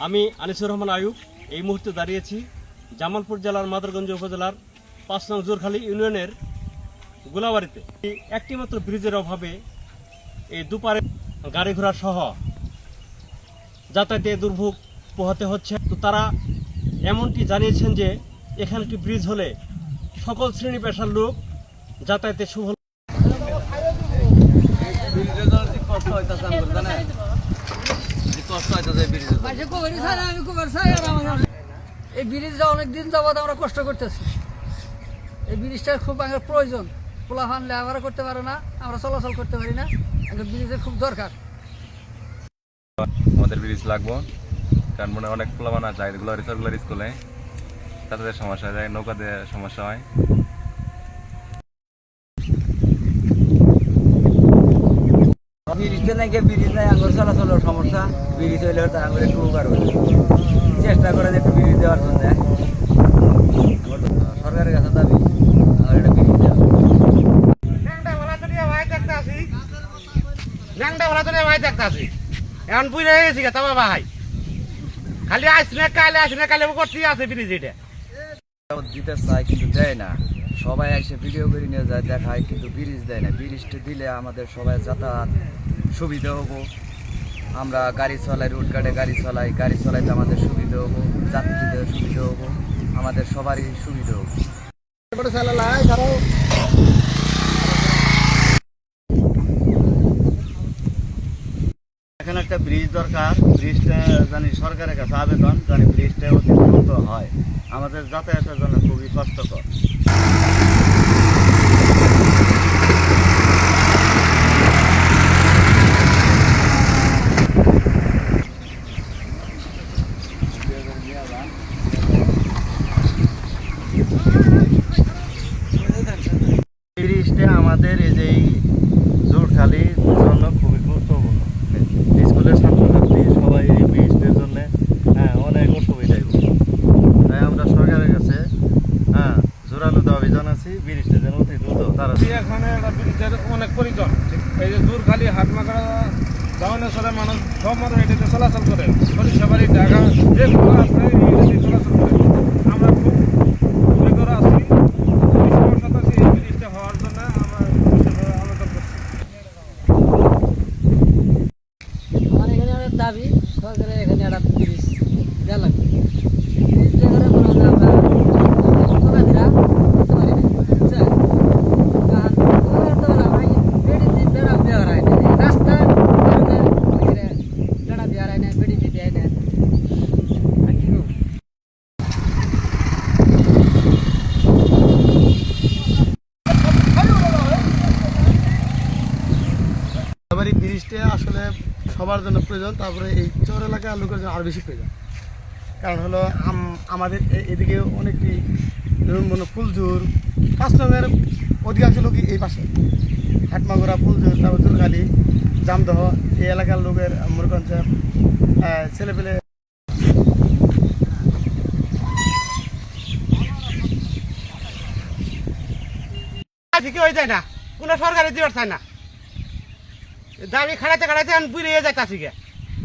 আমি আনিসুর রহমান আয়ুব এই মুহূর্তে দাঁড়িয়েছি জামালপুর জেলার মাদারগঞ্জ উপজেলার ৫ নং জোরখালী ইউনিয়নের গোলাবাড়িতে। একটি মাত্র ব্রিজের অভাবে এই দুপারে গাড়ি ঘোড়া সহ যাতায়াতে দুর্ভোগ পোহাতে হচ্ছে। তো তারা এমনটি জানিয়েছেন যে এখানে একটি ব্রিজ হলে সকল শ্রেণী পেশার লোক যাতায়াতে শুভ। এই ব্রিজটা অনেকদিন যাবৎ আমরা কষ্ট করতেছি। এই ব্রিজটার খুব আমাদের প্রয়োজন। পোলাপান লেখাপড়া করতে পারে না, আমরা চলাচল করতে পারি না, ব্রিজের খুব দরকার। আমাদের ব্রিজ লাগবো, কারণ মনে অনেক পোলাপান আছে রিসার্কুলার স্কুলে, তাদের সমস্যা যায়, নৌকাতে সমস্যা হয়। ব্রিজটা নাকি ব্রিজ নাই, আঙুর চলাচলের সমস্যা। ব্রিজ হইলে তার আঙুর একটু উপকার হইল, চেষ্টা করে যে একটু ব্রিজ দেওয়ার জন্য। সরকারের কাছে দাবি আমার একটা ব্রিজ দেওয়া। এখন বুঝে গেছি তবে ভাই খালি আসনে কালে করতে আছে ব্রিজ এটা দিতে চায় কিন্তু দেয় না। সবাই এসে ভিডিও করে নিয়ে যায়, দেখায়, কিন্তু ব্রিজ দেয় না। ব্রিজটা দিলে আমাদের সবাই যাতায়াত সুবিধা হবো। আমরা গাড়ি চলাই, রোড কাটে গাড়ি চলাইতে আমাদের সুবিধা হবো, যাত্রীদের সুবিধা হবো, আমাদের সবারই সুবিধা হবো। এখানে একটা ব্রিজ দরকার। ব্রিজটা জানি সরকারের কাছে আবেদন, জানি ব্রিজটা অতি দ্রুত হয়। আমাদের যাতায়াতের জন্য খুবই কষ্টকর। ব্রিজটা আমাদের এই যে জোরখালির জন্য খুবই গুরুত্বপূর্ণ। স্কুলের ছাত্রছাত্রী সবাই এই ব্রিজটার জন্য অনেক অসুবিধায় ভোগে। তাই আমরা সরকারের কাছে জোরালো দাবি জানাচ্ছি, ব্রিজটা যেন অতি দ্রুত তারা। এখানে একটা ব্রিজের অনেক প্রয়োজন। এই যে জোরখালী হাটমাকড়া যাওয়ানোর সাথে মানুষ সব মানুষ এটাতে চলাচল করে, সরিষা বাড়ি ঢাকা যে কোনো আছে এটাতে চলাচল করে। আমরা খুব করে আছি, সমস্যা তো এই ব্রিজটা হওয়ার জন্য আমরা আবেদন করছি। আমার এখানে অনেক দাবি, সরকারের এখানে একটা ব্রিজ দেওয়া লাগবে। ব্রিজ দেওয়ার মনে হয় আমরা চলাফেরা করতে পারি না, বুঝছেন? কারণ চলাফেরা তো ভাই বেড়ি দিয়ে বেড়া দেওয়া হয় না, রাস্তা বেড়া দেওয়া হয় না, বেড়ি দিয়ে দেয় না। আর কি করবো? আবার এই ব্রিজটা আসলে সবার জন্য প্রয়োজন, তারপরে এই চর এলাকার লোকের জন্য আরও বেশি প্রয়োজন। কারণ হলো আমাদের এদিকে অনেকটি ফুলঝুর ৫ নংয়ের অধিকাংশ লোকই এই পাশে, হাটমাগোড়া, ফুলঝুর, তারপর জোরখালী, জামদহ এই এলাকার লোকের মনে করেন যে ছেলেপেলে ঠিকই হয়ে যায় না, কোনো সরকারি দিবার চায় না। দাবি খাড়াইতে এখন বুড়ে যাইতাছি গে,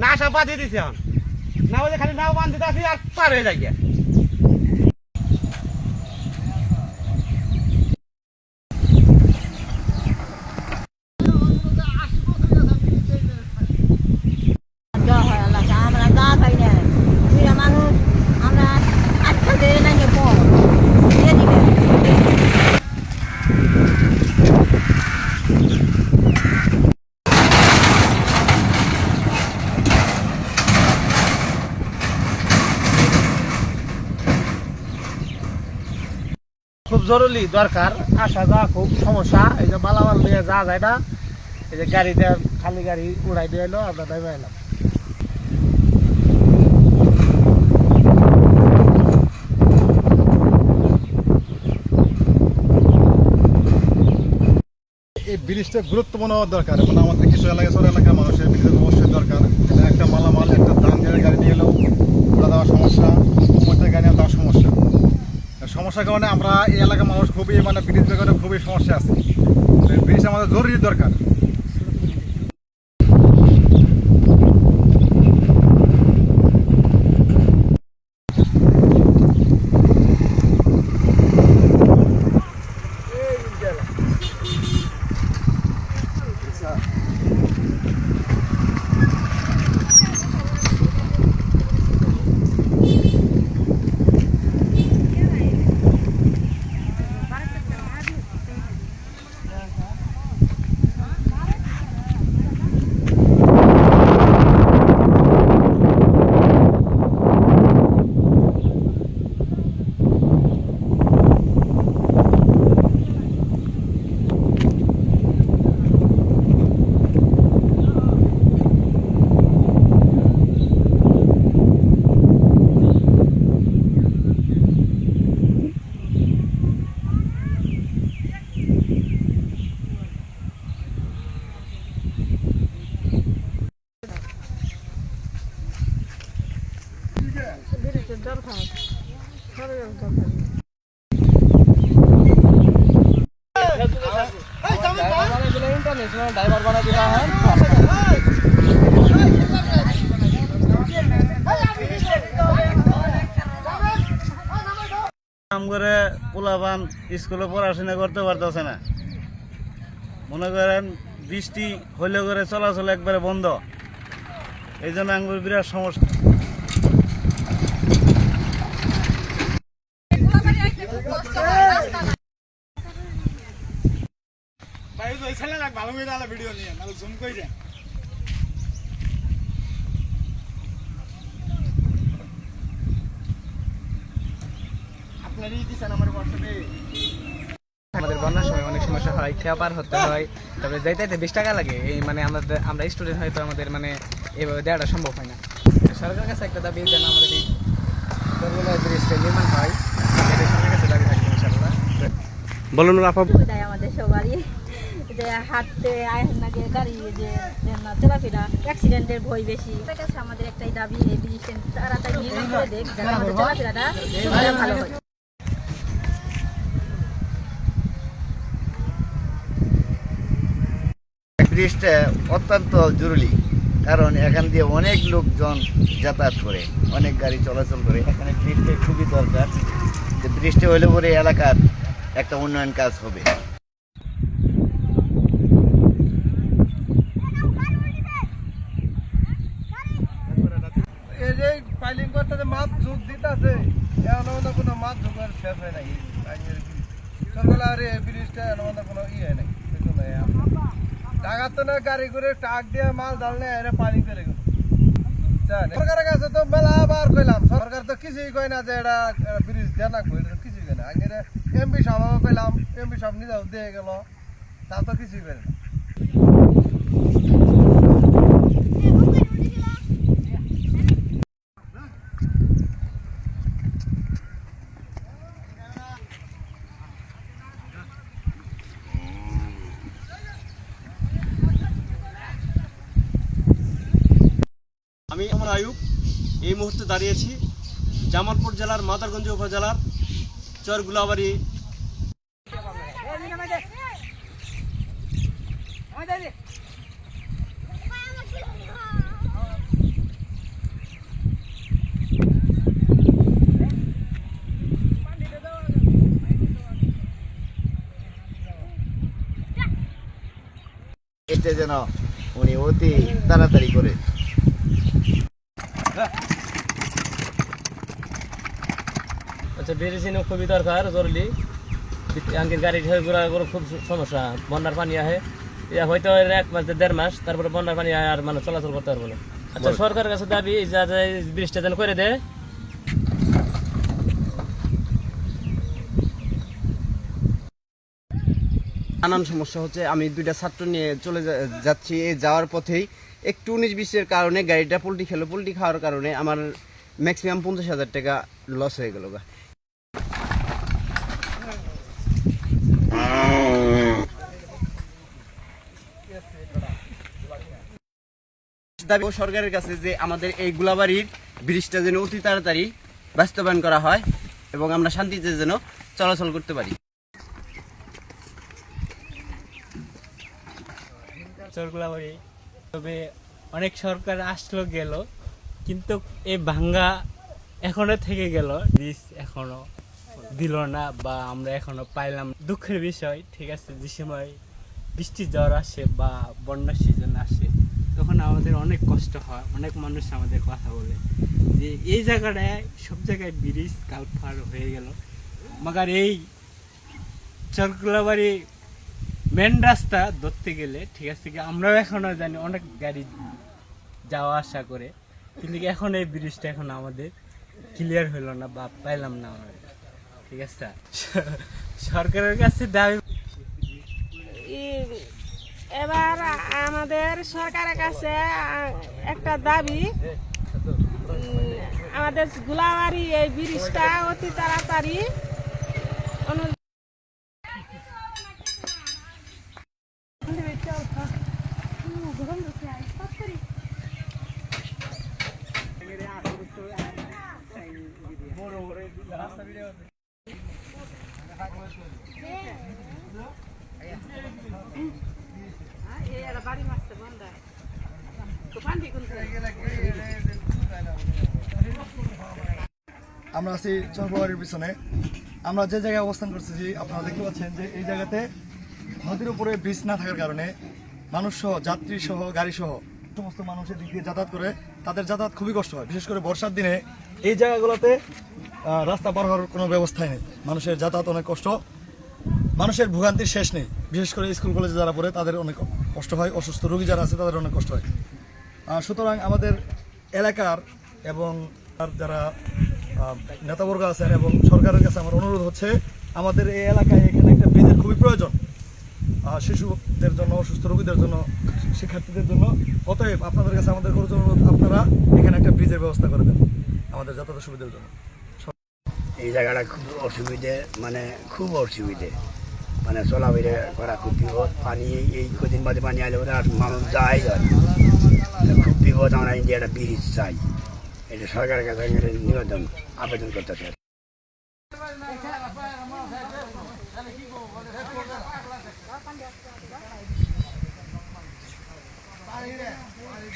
না আসা বাঁধিয়ে দিছে এখন, না ওই যে খালি নাও বাঁধিতে আসি আর পার হয়ে যায় গে। আমরা গা পাই না, মানুষ আমরা আজকাল দেয় না খুব জরুরি দরকার, আসা যাওয়া খুব সমস্যা। এই যে মালামাল নিয়ে যাওয়া যায় না, এই যে গাড়িতে খালি গাড়ি উড়াই দিয়ে এলো, আমরা দাবি এলাম। এই ব্রিজটা গুরুত্বপূর্ণ দরকার। এখন আমাদের কিছু এলাকা চর এলাকার মানুষের ব্রিজের অবশ্যই দরকার। একটা মালামাল, একটা দাম গাড়ি নিয়ে এলেও ওরা দেওয়ার সমস্যা, উপর গাড়ি দেওয়ার সমস্যা। সমস্যার কারণে আমরা এই এলাকার মানুষ খুবই ব্রিজ বেকারে খুবই সমস্যা আছে। ব্রিজ আমাদের জরুরি দরকার। ব্রিজের দরকার সরকারের দরকার ইন্টারন্যাশনাল ড্রাইভার বানা দিলা হয় কাম করে পোলাপান স্কুলে পড়াশোনা করতে পারতেছে না, মনে করেন বৃষ্টি হইলে করে চলাচল একবারে বন্ধ, এই জন্য আমার বিরাট সমস্যা। আমাদের বন্যার সময় অনেক সমস্যা হয়, খেয়া পার হতে হয়, তবে যাইতে 20 টাকা লাগে। এই মানে আমরা স্টুডেন্ট হয়তো আমাদের মানে এইভাবে দেওয়াটা সম্ভব হয় না। সরকারের কাছে একটা দাবি যেন আমাদের এই ব্রিজটা নির্মাণ হয়, এটা সরকারের কাছে দাবি থাকবে ইনশাআল্লাহ। বলুন আপা। সুবিধায় আমাদের সবারই যে হাঁটতে আগে গাড়ি যে না চলাফেরা অ্যাক্সিডেন্টের ভয় বেশি। তার কাছে আমাদের একটাই দাবি এই ব্রিজটা তাড়াতাড়ি নির্মাণ করে দেখ যেন আমাদের চলাফেরাটা সুবিধা ভালো হয়। ব্রিজটা অত্যন্ত জরুরি, কারণ এখান দিয়ে অনেক লোকজন যাতায়াত করে, অনেক গাড়ি চলাচল করে, এখানে ব্রিজটা খুবই দরকার। যে ব্রিজটা হলে পরে এলাকার একটা উন্নয়ন কাজ হবে। এই যে পাইলিং করতে যে মাছ ঝুঁক দিতেছে, এমন কোনো মাছ ঝুঁকের শেষ হয় নাই। সরকার আর এই ব্রিজটা এমন কোনো হয় নাই। টাকার তো না গাড়ি করে টাক দিয়ে মাছ ঢাললে এরা পাইলিং করে গেল। সরকারের কাছে তো মেলা আবার কইলাম, সরকার তো কিছুই কয় না যে এটা ব্রিজ দেয় না, কিছুই কয় না। আগে এমপি সাহেব কইলাম, এমপি সাহেব নিজেও দিয়ে গেল, তা তো কিছুই করে না। আমি আমার আয়ুব এই মুহূর্তে দাঁড়িয়েছি জামালপুর জেলার মাদারগঞ্জ উপজেলার চর গুলাবাড়ি। এটা যেন উনি অতি তাড়াতাড়ি করে। আচ্ছা, ব্রিজ খুবই দরকার, জরুরি। আঙ্কির গাড়ি ঘোরা খুব সমস্যা, বন্যার পানি আহে, হয়তো 1 মাস 1.5 মাস, তারপরে বন্যার পানি আয় আর মানে চলাচল করতে পারবো না। আচ্ছা, সরকারের কাছে দাবি যাতে ব্রিজটা যেন করে দেয়। নানান সমস্যা হচ্ছে। আমি 2টা ছাত্র নিয়ে চলে যাচ্ছি, যাওয়ার পথেই একটু 19-20-এর কারণে গাড়িটা পোল্টি খেলো। পোল্টি খাওয়ার কারণে আমার ম্যাক্সিমাম 50,000 টাকা লস হয়ে গেল। দাবি সরকারের কাছে যে আমাদের এই গুলাবাড়ির ব্রিজটা যেন অতি তাড়াতাড়ি বাস্তবায়ন করা হয় এবং আমরা শান্তিতে যেন চলাচল করতে পারি। চরগুলাবাড়ি, তবে অনেক সরকার আসলো গেল, কিন্তু এই ভাঙ্গা এখনো থেকে গেল, ব্রিজ এখনো দিল না বা আমরা এখনো পাইলাম। দুঃখের বিষয়। ঠিক আছে, যে সময় বৃষ্টি ঝড় আসে বা বন্যার সিজন আসে তখন আমাদের অনেক কষ্ট হয়। অনেক মানুষ আমাদের কথা বলে যে এই জায়গাটায় সব জায়গায় ব্রিজ কালফার হয়ে গেল, মাগার এই চরগুলাবাড়ি মেন রাস্তা ধরতে গেলে ঠিক আছে কি আমরাও এখনো জানি অনেক গাড়ি যাওয়া আসা করে, কিন্তু এখন এই ব্রিজটা এখন আমাদের ক্লিয়ার হইল না বা পাইলাম না আমরা। ঠিক আছে, সরকারের কাছে দাবি এবার আমাদের সরকারের কাছে একটা দাবি, আমাদের গুলাবাড়ি এই ব্রিজটা অতি তাড়াতাড়ি আমরা আছি চরবাড়ির পিছনে। আমরা যে জায়গায় অবস্থান করতেছি আপনারা দেখতে পাচ্ছেন যে এই জায়গাতে নদীর উপরে ব্রিজ না থাকার কারণে মানুষ সহ, যাত্রী সহ, গাড়ি সহ সমস্ত মানুষের দিক দিয়ে যাতায়াত করে, তাদের যাতায়াত খুবই কষ্ট হয়। বিশেষ করে বর্ষার দিনে এই জায়গাগুলোতে রাস্তা পার হওয়ার কোনো ব্যবস্থাই নেই। মানুষের যাতায়াত অনেক কষ্ট, মানুষের ভোগান্তির শেষ নেই। বিশেষ করে স্কুল কলেজে যারা পড়ে তাদের অনেক কষ্ট হয়, অসুস্থ রোগী যারা আছে তাদের অনেক কষ্ট হয়। সুতরাং আমাদের এলাকার এবং যারা নেতাবর্গ আছেন এবং সরকারের কাছে আমার অনুরোধ হচ্ছে, আমাদের এই এলাকায় এখানে একটা ব্রিজের খুবই প্রয়োজন, শিশুদের জন্য, অসুস্থ রোগীদের জন্য, শিক্ষার্থীদের জন্য। অতএব আপনাদের কাছে আমাদের অনুরোধ, আপনারা এখানে একটা ব্রিজের ব্যবস্থা করে দেন আমাদের যাতায়াতের সুবিধার জন্য। এই জায়গাটা খুব অসুবিধে, মানে খুব অসুবিধে, মানে চলাফেরা করা খুব বিপদ। পানি এই কদিন বাদে পানি আলে ওরা আর মানুষ যায় না, খুব বিপদ। আমরা ইন্ডিয়া একটা ব্রিজ চাই, এটা সরকারের কাছে নিবেদন আবেদন করতে চাই।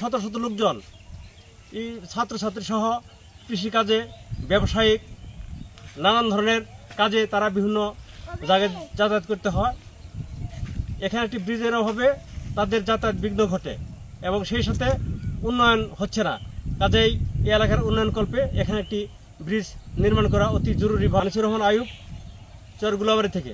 শত শত লোকজন, এই ছাত্রছাত্রী সহ কৃষিকাজে, ব্যবসায়িক নানান ধরনের কাজে তারা বিভিন্ন জায়গায় যাতায়াত করতে হয়। এখানে একটি ব্রিজের অভাবে তাদের যাতায়াত বিঘ্ন ঘটে এবং সেই সাথে উন্নয়ন হচ্ছে না। কাজেই এই এলাকার উন্নয়নকল্পে এখানে একটি ব্রিজ নির্মাণ করা অতি জরুরি। আনিসুর রহমান আয়ুব, চর গুলাবাড়ি থেকে।